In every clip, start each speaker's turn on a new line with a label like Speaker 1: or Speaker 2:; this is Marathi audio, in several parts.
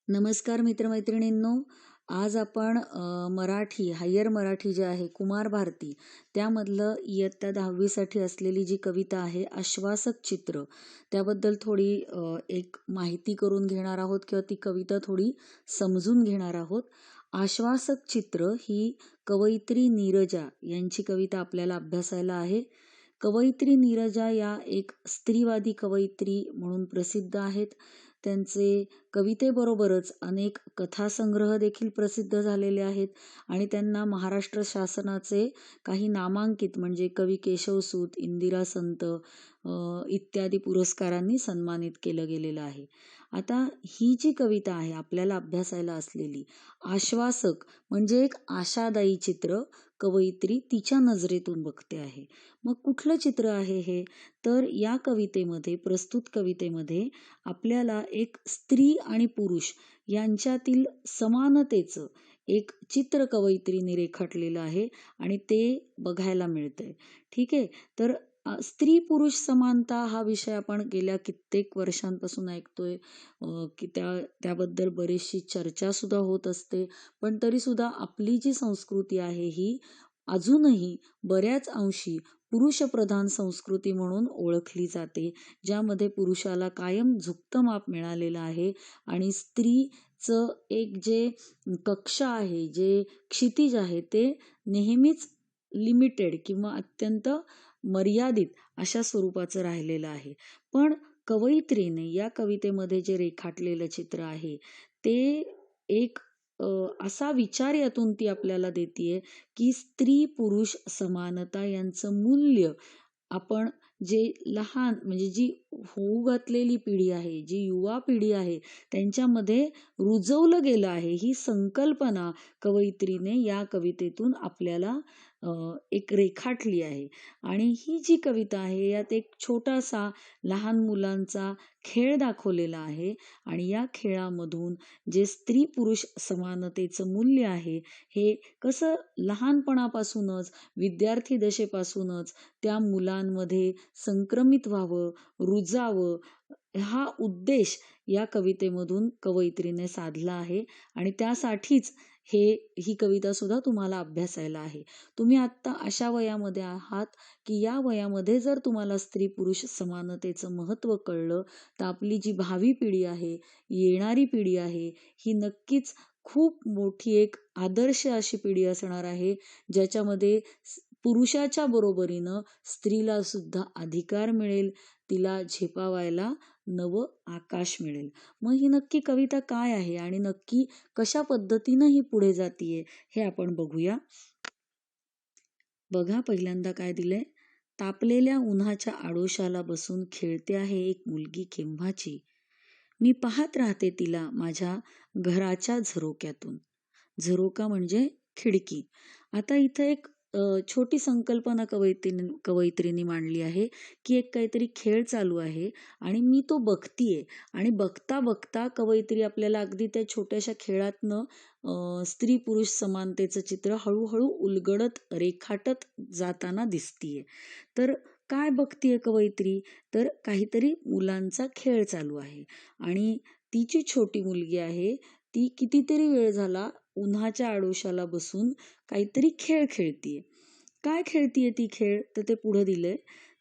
Speaker 1: नमस्कार मित्रमैत्रिणींनो. आज आपण मराठी हायर मराठी जे आहे कुमार भारती त्यामधलं इयत्ता 10वी असलेली जी कविता आहे आश्वासक चित्र, त्याबद्दल थोडी एक माहिती करून घेणार आहोत किंवा ती कविता थोडी समजून घेणार आहोत. आश्वासक चित्र ही कवयित्री नीरजा यांची कविता आपल्याला अभ्यासायला आहे. कवयित्री नीरजा या एक स्त्रीवादी कवयित्री म्हणून प्रसिद्ध आहेत. त्यांचे कवितेबरोबरच अनेक कथासंग्रह देखील प्रसिद्ध झालेले आहेत आणि त्यांना महाराष्ट्र शासनाचे काही नामांकित म्हणजे कवी केशवसूत, इंदिरा संत इत्यादी पुरस्कारांनी सन्मानित केलं गेलेलं आहे. आता ही जी कविता आहे आपल्याला अभ्यासायला असलेली, आश्वासक म्हणजे एक आशादायी चित्र कवयित्री तिच्या नजरेतून बघते आहे. मग कुठलं चित्र आहे हे? तर या कवितेमध्ये, प्रस्तुत कवितेमध्ये आपल्याला एक स्त्री आणि पुरुष यांच्यातील समानतेचं एक चित्र कवयित्रीने रेखाटलेलं आहे आणि ते बघायला मिळतंय. ठीक आहे. तर स्त्री पुरुष समानता हा विषय आपण गेल्या कित्येक वर्षांपासून ऐकतोय की त्याबद्दल बरीचशी चर्चा सुद्धा होत असते. पण तरी सुद्धा आपली जी संस्कृती आहे ही अजूनही बऱ्याच अंशी पुरुषप्रधान संस्कृती म्हणून ओळखली जाते, ज्यामध्ये पुरुषाला कायम झुकतं माप मिळालेलं आहे आणि स्त्रीचं एक जे कक्ष आहे, जे क्षितिज आहे, ते नेहमीच लिमिटेड किंवा अत्यंत मर्यादित अशा स्वरूपाचं राहिलेलं आहे. पण कवयित्रीने या कवितेमध्ये जे रेखाटलेलं चित्र आहे ते एक असा विचार यातून ती आपल्याला देतीये की स्त्री पुरुष समानता यांचं मूल्य आपण जे लहान म्हणजे जी होऊ घातलेली पिढी आहे, जी युवा पिढी आहे, त्यांच्यामध्ये रुजवलं गेलं आहे. ही संकल्पना कवयित्रीने या कवितेतून आपल्याला एक रेखाटली आहे. आणि ही जी कविता आहे यात एक छोटासा लहान मुलांचा खेळ दाखवलेला आहे आणि या खेळामधून जे स्त्री पुरुष समानतेचं मूल्य आहे हे कसं लहानपणापासूनच, विद्यार्थी दशेपासूनच त्या मुलांमध्ये संक्रमित व्हावं, रुजावं, हा उद्देश या कवितेमधून कवयित्रीने साधला आहे आणि त्यासाठीच ही कविता सुद्धा तुम्हाला अभ्यासायला आहे. तुम्ही आत्ता अशा वयामध्ये आहात की या वयामध्ये जर तुम्हाला स्त्री पुरुष समानतेचं महत्त्व कळलं तर आपली जी भावी पिढी आहे, येणारी पिढी आहे, ही नक्कीच खूप मोठी एक आदर्श अशी पिढी असणार आहे, ज्याच्यामध्ये पुरुषाच्या बरोबरीनं स्त्रीला सुद्धा अधिकार मिळेल, तिला झेपावायला नवं आकाश मिळेल. मग ही नक्की कविता काय आहे आणि नक्की कशा पद्धतीनं ही पुढे जातीये हे आपण बघूया. बघा पहिल्यांदा काय दिलंय. तापलेल्या उन्हाच्या आडोशाला बसून खेळते आहे एक मुलगी केव्हाची. मी पाहत राहते तिला माझ्या घराच्या झरोक्यातून. झरोका म्हणजे खिडकी. आता इथं एक छोटी संकल्पना कवयित्रीने मांडली आहे की एक काहीतरी खेळ चालू आहे आणि मी तो बघतीये आणि बघता बघता कवयित्री आपल्याला अगदी त्या छोट्याशा खेळातनं स्त्री पुरुष समानतेचं चित्र हळूहळू उलगडत रेखाटत जाताना दिसतीये. तर काय बघतीये कवयित्री? तर काहीतरी मुलांचा खेळ चालू आहे आणि ती जी छोटी मुलगी आहे ती कितीतरी वेळ झाला उन्हाच्या आडोशाला बसून काहीतरी खेळ खेळतीये. काय खेळतीये ती खेळ? तर ते पुढे दिलंय.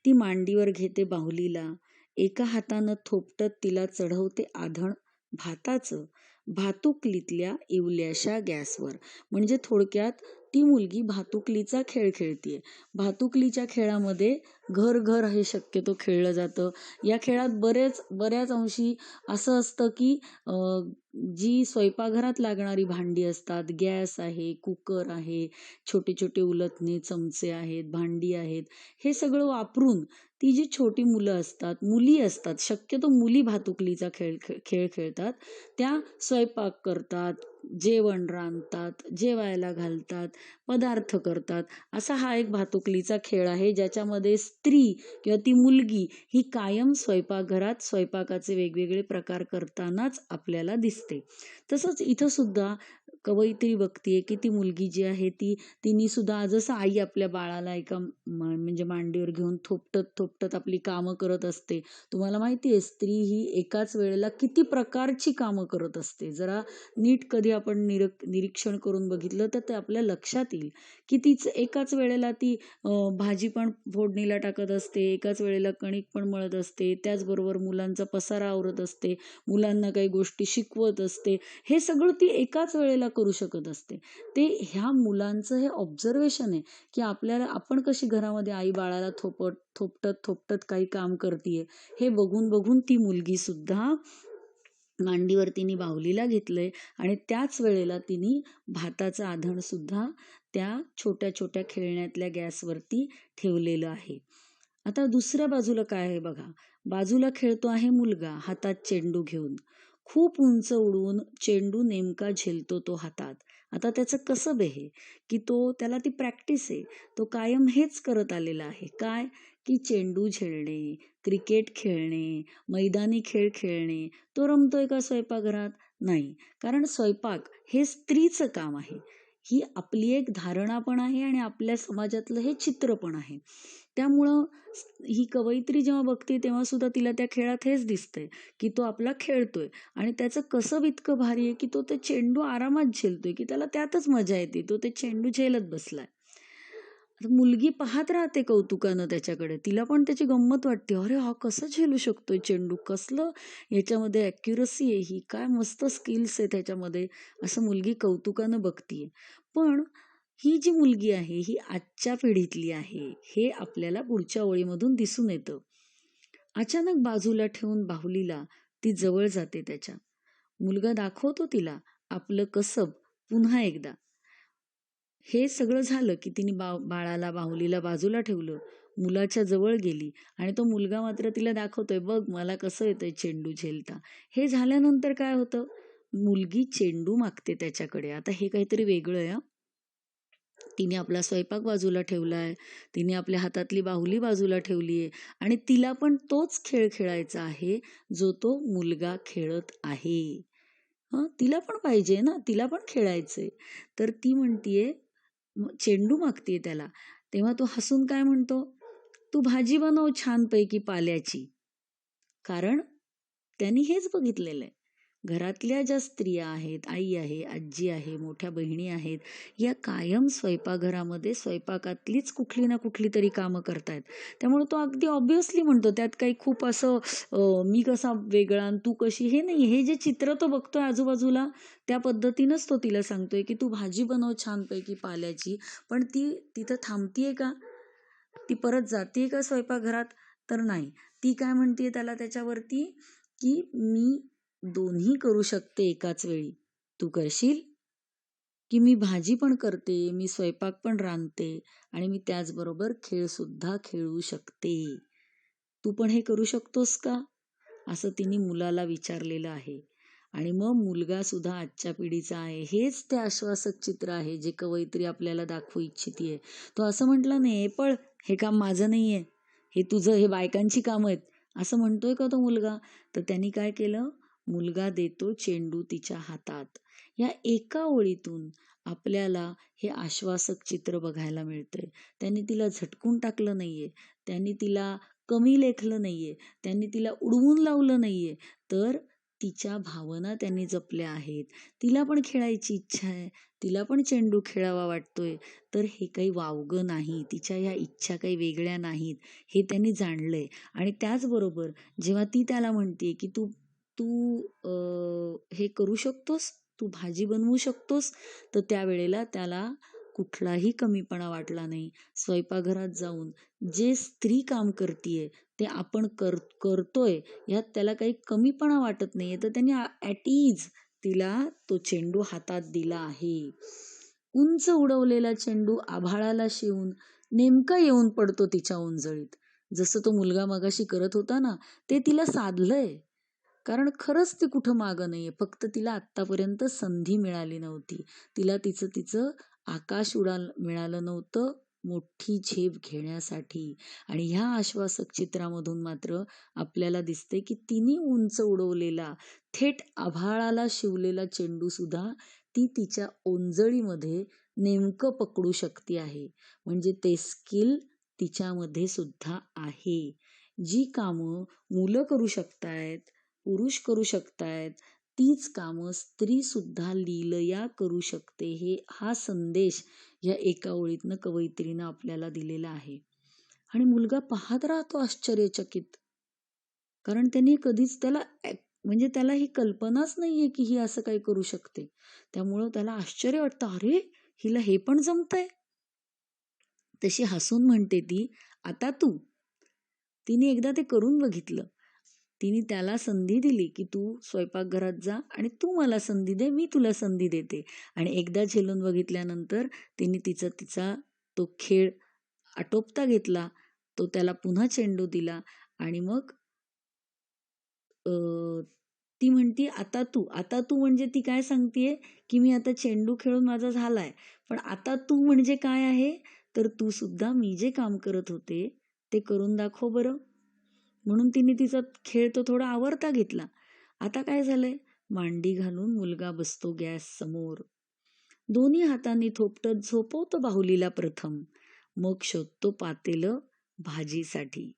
Speaker 1: ती मांडीवर घेते बाहुलीला, एका हातानं थोपटत तिला चढवते आधण भाताचं, भातुकलीतल्या इवल्याशा गॅसवर. म्हणजे थोडक्यात ती मुलगी भातुकलीचा खेळ खेळतीये. भातुकलीच्या खेळामध्ये घर घर हे शक्यतो खेळलं जातं. या खेळात बऱ्याच अंशी असं असतं की जी स्वयंपाकघरात लागणारी भांडी असतात, गॅस आहे, कुकर आहे, छोटे छोटे उलथणे, चमचे आहेत, भांडी आहेत, हे सगळं वापरून ती जी छोटी मुलं असतात, मुली असतात, शक्यतो मुली भातुकलीचा खेळ खेळतात. त्या स्वयंपाक करतात, जेवण रांधतात, जेवायला घालतात, पदार्थ करतात. असा हा एक भातुकलीचा खेळ आहे, ज्याच्यामध्ये स्त्री किंवा ती मुलगी ही कायम स्वयंपाकघरात स्वयंपाकाचे वेगवेगळे प्रकार करतानाच आपल्याला दिसते. तसंच इथं सुद्धा कवयित्री बघतीये की ती मुलगी जी आहे तिने सुद्धा जसं आई आपल्या बाळाला एका म्हणजे मांडीवर घेऊन थोपटत थोपटत आपली कामं करत असते. तुम्हाला माहितीये स्त्री ही एकाच वेळेला किती प्रकारची कामं करत असते. जरा नीट कधी आपण निरीक्षण करून बघितलं तर ते आपल्या लक्षात येईल की तीच एकाच वेळेला ती भाजी पण फोडणीला टाकत असते, एकाच वेळेला कणिक पण मळत असते, त्याचबरोबर मुलांचा पसारा आवरत असते, मुलांना काही गोष्टी शिकवत असते. हे सगळं ती एकाच वेळेला करू शकत असते. ते ह्या मुलांचं हे ऑब्झर्वेशन आहे की आपण कशी घरामध्ये आई बाळाला थोपटत थोपटत काही काम करतीये, हे बघून बघून ती मुलगी सुद्धा मांडीवर तिने बाहुलीला घेतलंय आणि त्याच वेळेला तिने भाताचं आधण सुद्धा त्या छोट्या छोट्या खेळण्यातल्या गॅसवरती ठेवलेलं आहे. आता दुसऱ्या बाजूला काय आहे बघा. बाजूला खेळतो आहे मुलगा हातात चेंडू घेऊन. खूप उंच उडवून चेंडू नेमका झेलतो तो हातात. आता त्याचं कसब आहे की त्याला ती प्रॅक्टिस आहे. तो कायम हेच करत आलेला आहे. काय की चेंडू झेलणे, क्रिकेट खेळणे, मैदानी खेळ खेळणे. तो रमतोय का स्वयंपाकघरात? नाही. कारण स्वयंपाक हे स्त्रीचं काम आहे. ही आपली एक धारणा पण आहे आणि आपल्या समाजातलं हे चित्र पण आहे. त्यामुळं ही कवयित्री जेव्हा बघते तेव्हा सुद्धा तिला त्या खेळात हेच दिसतंय की तो आपला खेळतोय आणि त्याचं कसब इतकं भारी आहे की तो ते चेंडू आरामात झेलतोय की त्याला त्यातच मजा येते. तो ते चेंडू झेलत बसलाय. मुलगी पाहत राहते कौतुकानं त्याच्याकडे. तिला पण त्याची गंमत वाटते. अरे हा कसं झेलू शकतोय चेंडू, कसलं याच्यामध्ये ॲक्युरसी आहे ही, काय मस्त स्किल्स आहे त्याच्यामध्ये, असं मुलगी कौतुकानं बघतीये. पण ही जी मुलगी आहे ही आजच्या पिढीतली आहे, हे आपल्याला पुढच्या ओळीमधून दिसून येतं. अचानक बाजूला ठेवून बाहुलीला ती जवळ जाते त्याच्या. मुलगा दाखवतो तिला आपलं कसब पुन्हा एकदा. हे सगळं झालं की तिने बाळाला बाहुलीला बाजूला ठेवलं, मुलाच्या जवळ गेली आणि तो मुलगा मात्र तिला दाखवतोय, बघ मला कसं येतंय चेंडू झेलता. हे झाल्यानंतर काय होतं, मुलगी चेंडू मागते त्याच्याकडे. आता हे काहीतरी वेगळं आहे. तिने आपला स्वयंपाक बाजूला ठेवलाय, तिने आपल्या हातातली बाहुली बाजूला ठेवलीये आणि तिला पण तोच खेळ खेळायचा आहे जो तो मुलगा खेळत आहे. तिला पण पाहिजे ना, तिला पण खेळायचंय. तर ती म्हणतीये, चेंडू मागतीये त्याला. तेव्हा तो हसून काय म्हणतो, तू भाजी बनव छानपैकी पाल्याची. कारण त्यांनी हेच बघितलेलं आहे. घरातल्या ज्या स्त्रिया आहेत, आई आहे, आजी आहे, मोठ्या बहिणी आहेत, या कायम स्वयंपाकघरामध्ये स्वयंपाकातलीच कुठली ना कुठली तरी कामं करतायत. त्यामुळे तो अगदी ऑब्व्हियसली म्हणतो, त्यात काही खूप असं मी कसा वेगळा आणि तू कशी, हे नाही. हे जे चित्र तो बघतोय आजूबाजूला, त्या पद्धतीनंच तो तिला सांगतोय की तू भाजी बनव छानपैकी पाल्याची. पण ती तिथं थांबतीये का? ती परत जातीये का स्वयंपाकघरात? तर नाही. ती काय म्हणतीये त्याला त्याच्यावरती, की मी दोन्ही करू शकते एकाच वेळी. तू करशील? की मी भाजी पण करते, मी स्वयंपाक पण रांधते आणि मी त्याचबरोबर खेळ सुद्धा खेळू शकते. तू पण हे करू शकतोस का? असं तिने मुलाला विचारलेलं आहे. आणि मग मुलगा सुद्धा आजच्या पिढीचा आहे. हेच ते आश्वासक चित्र आहे जे कवयित्री आपल्याला दाखवू इच्छितीये. तो असं म्हटला नाही, हे पळ, हे काम माझं नाहीये, हे तुझं, हे बायकांची कामं आहेत, असं म्हणतोय का तो मुलगा? तर त्यांनी काय केलं, मुलगा देतो चेंडू तिच्या हातात. या एका ओळीतून आपल्याला हे आश्वासक चित्र बघायला मिळतंय. त्यांनी तिला झटकून टाकलं नाहीये, त्यांनी तिला कमी लेखलं नाहीये, त्यांनी तिला उडवून लावलं नाहीये, तर तिच्या भावना त्यांनी जपल्या आहेत. तिला पण खेळायची इच्छा आहे, तिला पण चेंडू खेळावा वाटतोय, तर हे काही वावगं नाही, तिच्या या इच्छा काही वेगळ्या नाहीत, हे त्यांनी जाणलंय. आणि त्याचबरोबर जेव्हा ती त्याला म्हणते की तू तू हे करू शकतोस, तू भाजी बनवू शकतोस, तर त्यावेळेला त्याला कुठलाही कमीपणा वाटला नाही. स्वयंपाकघरात जाऊन जे स्त्री काम करतीये ते आपण करतोय यात त्याला काही कमीपणा वाटत नाहीये. तर त्यांनी ॲट इज तिला तो चेंडू हातात दिला आहे. उंच उडवलेला चेंडू आभाळाला शिवून नेमका येऊन पडतो तिच्या ओंजळीत. जसं तो मुलगा मगाशी करत होता ना, ते तिला साधलंय. कारण खरंच ती कुठं मागं नाहीये. फक्त तिला आत्तापर्यंत संधी मिळाली नव्हती. तिला तिचं आकाश मिळालं नव्हतं. मोठी झेप घेण्यासाठी. आणि ह्या आश्वासक चित्रामधून मात्र आपल्याला दिसते की तिने उंच उडवलेला थेट आभाळाला शिवलेला चेंडू सुद्धा ती तिच्या ओंजळीमध्ये नेमकं पकडू शकते आहे. म्हणजे ते स्किल तिच्यामध्ये सुद्धा आहे. जी कामं मुलं करू शकतायत, पुरुष करू शकतायत, तीच कामं स्त्री सुद्धा लीलया करू शकते. हा संदेश या एका ओळीतनं कवयित्रीनं आपल्याला दिलेला आहे. आणि मुलगा पाहत राहतो आश्चर्यचकित, कारण त्यांनी कधीच म्हणजे त्याला ही कल्पनाच नाहीये की ही असं काही करू शकते. त्यामुळं त्याला आश्चर्य वाटतं, अरे हिला हे पण जमतंय. तशी हसून म्हणते ती, आता तू. तिने एकदा ते करून बघितलं. तिने त्याला संधी दिली की तू स्वयंपाकघरात जा आणि तू मला संधी दे, मी तुला संधी देते. आणि एकदा झेलून बघितल्यानंतर तिने तिचा तो खेळ आटोपता घेतला. तो त्याला पुन्हा चेंडू दिला आणि मग ती म्हणती, आता तू म्हणजे ती काय सांगतेय की मी आता चेंडू खेळून माझा झालाय, पण आता तू म्हणजे काय आहे, तर तू सुद्धा मी जे काम करत होते ते करून दाखव बरं. म्हणून तिने तिचा खेळ तो थोडा आवरता घेतला. आता काय झालंय, मांडी घालून मुलगा बसतो गॅस समोर, दोन्ही हातांनी थोपटत झोपवतो बाहुलीला प्रथम, मग शोधतो पातेलं भाजीसाठी.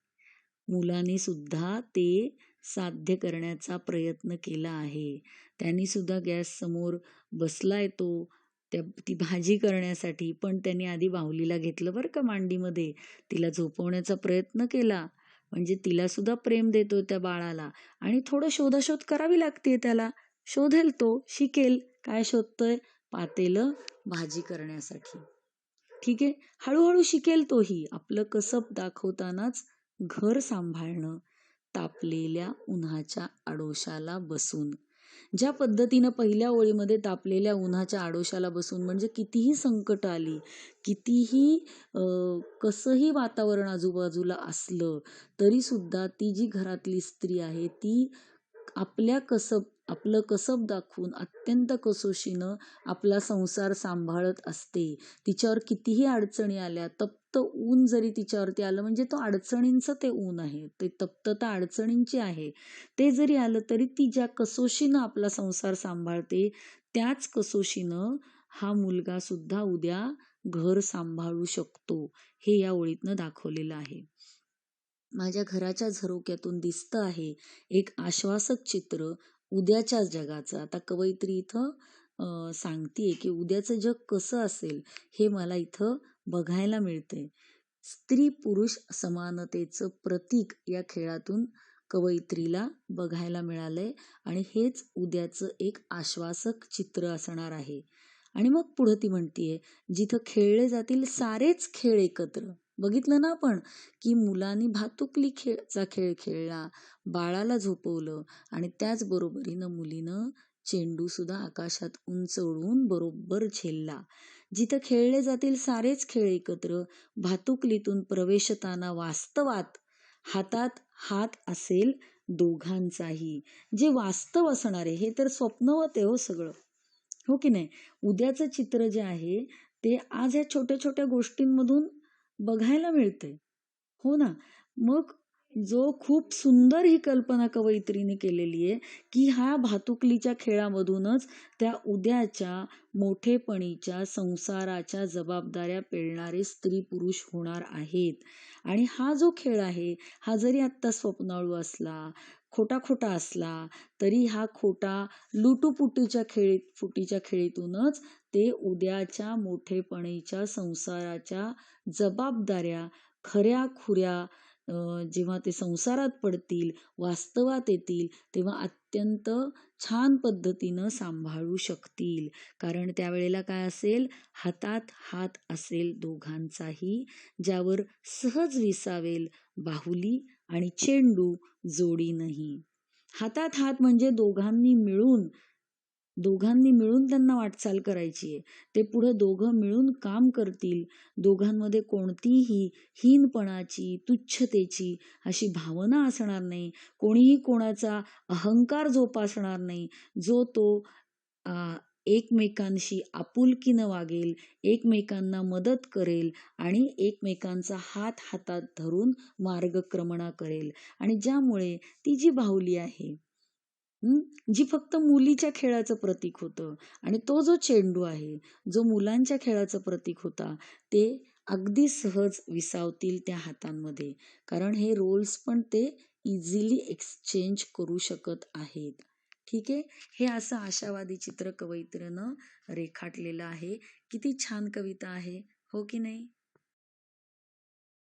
Speaker 1: मुलाने सुद्धा ते साध्य करण्याचा प्रयत्न केला आहे. त्यांनी सुद्धा गॅस समोर बसलाय ती भाजी करण्यासाठी, पण त्यांनी आधी बाहुलीला घेतलं बरं का मांडीमध्ये, तिला झोपवण्याचा प्रयत्न केला. म्हणजे तिला सुद्धा प्रेम देतो त्या बाळाला. आणि थोडं शोधाशोध करावी लागते त्याला. शोधेल तो, शिकेल. काय शोधतोय? पातेलं भाजी करण्यासाठी. ठीक आहे, हळूहळू शिकेल तोही. आपलं कसब दाखवतानाच घर सांभाळणं, तापलेल्या उन्हाच्या आडोशाला बसून. ज्या पद्धतीनं पहिल्या ओळीमध्ये तापलेल्या उन्हाच्या आडोशाला बसून, म्हणजे कितीही संकट आली, कितीही कसंही वातावरण आजूबाजूला असलं, तरी सुद्धा ती जी घरातली स्त्री आहे ती आपलं कसब दाखवून अत्यंत कसोशीनं आपला संसार सांभाळत असते. तिच्यावर कितीही अडचणी आल्या, तप्त ऊन जरी तिच्यावरती आलं, म्हणजे तो अडचणींचं ते ऊन आहे, ते तप्तता अडचणींची आहे, ते जरी आलं तरी ती ज्या कसोशीनं आपला संसार सांभाळते, त्याच कसोशीनं हा मुलगा सुद्धा उद्या घर सांभाळू शकतो. हे या ओळीतनं दाखवलेलं आहे. माझ्या घराच्या झरोक्यातून दिसतं आहे एक आश्वासक चित्र उद्याच्या जगाचं. आता कवयित्री इथं सांगतेय की उद्याचं जग कसं असेल हे मला इथं बघायला मिळते. स्त्री पुरुष समानतेचं प्रतीक या खेळातून कवयित्रीला बघायला मिळालंय आणि हेच उद्याचं एक आश्वासक चित्र असणार आहे. आणि मग पुढे ती म्हणतीये, जिथं खेळले जातील सारेच खेळ एकत्र. बघितलं ना आपण की मुलांनी भातुकली खेळ खेळला, बाळाला झोपवलं आणि त्याचबरोबरीनं मुलीनं चेंडू सुद्धा आकाशात उंच उडवून बरोबर झेलला. जिथं खेळले जातील सारेच खेळ एकत्र, भातुकलीतून प्रवेशताना वास्तवात हातात हात असेल दोघांचाही. जे वास्तव असणार आहे, हे तर स्वप्नवत आहे हो सगळं, हो की नाही. उद्याचं चित्र जे आहे ते आज ह्या छोट्या छोट्या गोष्टींमधून बघायला मिळते, हो ना. मग खूप सुंदर ही कल्पना कवयित्रीने केलेली आहे की ह्या भातुकलीच्या खेळामधूनच त्या उद्याच्या मोठेपणीच्या संसाराच्या जबाबदाऱ्या पेलणारे स्त्री पुरुष होणार आहेत. आणि हा जो खेळ आहे, हा जरी आत्ता स्वप्नाळू असला, खोटा असला, तरी हा खोटा फुटीच्या खेळीतूनच ते उद्याच्या मोठेपणीच्या संसाराच्या जबाबदाऱ्या खऱ्या खुऱ्या जेव्हा ते संसारात पडतील, वास्तवात येतील, तेव्हा अत्यंत छान पद्धतीनं सांभाळू शकतील. कारण त्यावेळेला काय असेल, हातात हात असेल दोघांचाही, ज्यावर सहज विसावेल बाहुली आणि चेंडू जोडीनही. हातात हात म्हणजे दोघांनी मिळून त्यांना वाटचाल करायची आहे. ते पुढे दोघं मिळून काम करतील. दोघांमध्ये कोणतीही हीनपणाची, तुच्छतेची अशी भावना असणार नाही. कोणीही कोणाचा अहंकार जोपासणार नाही, जो तो एकमेकांशी आपुलकीनं वागेल, एकमेकांना मदत करेल आणि एकमेकांचा हात हातात धरून मार्गक्रमणा करेल. आणि ज्यामुळे ती जी बाहुली आहे, जी फक्त मुलीच्या खेळाचं प्रतीक होतं आणि तो जो चेंडू आहे, जो मुलांच्या खेळाचं प्रतीक होता, ते अगदी सहज विसावतील त्या हातांमध्ये. कारण हे रोल्स पण ते इझिली एक्सचेंज करू शकत आहेत. ठीक आहे. हे असं आशावादी चित्र कवयित्रीनं रेखाटलेलं आहे. किती छान कविता आहे, हो की नाही?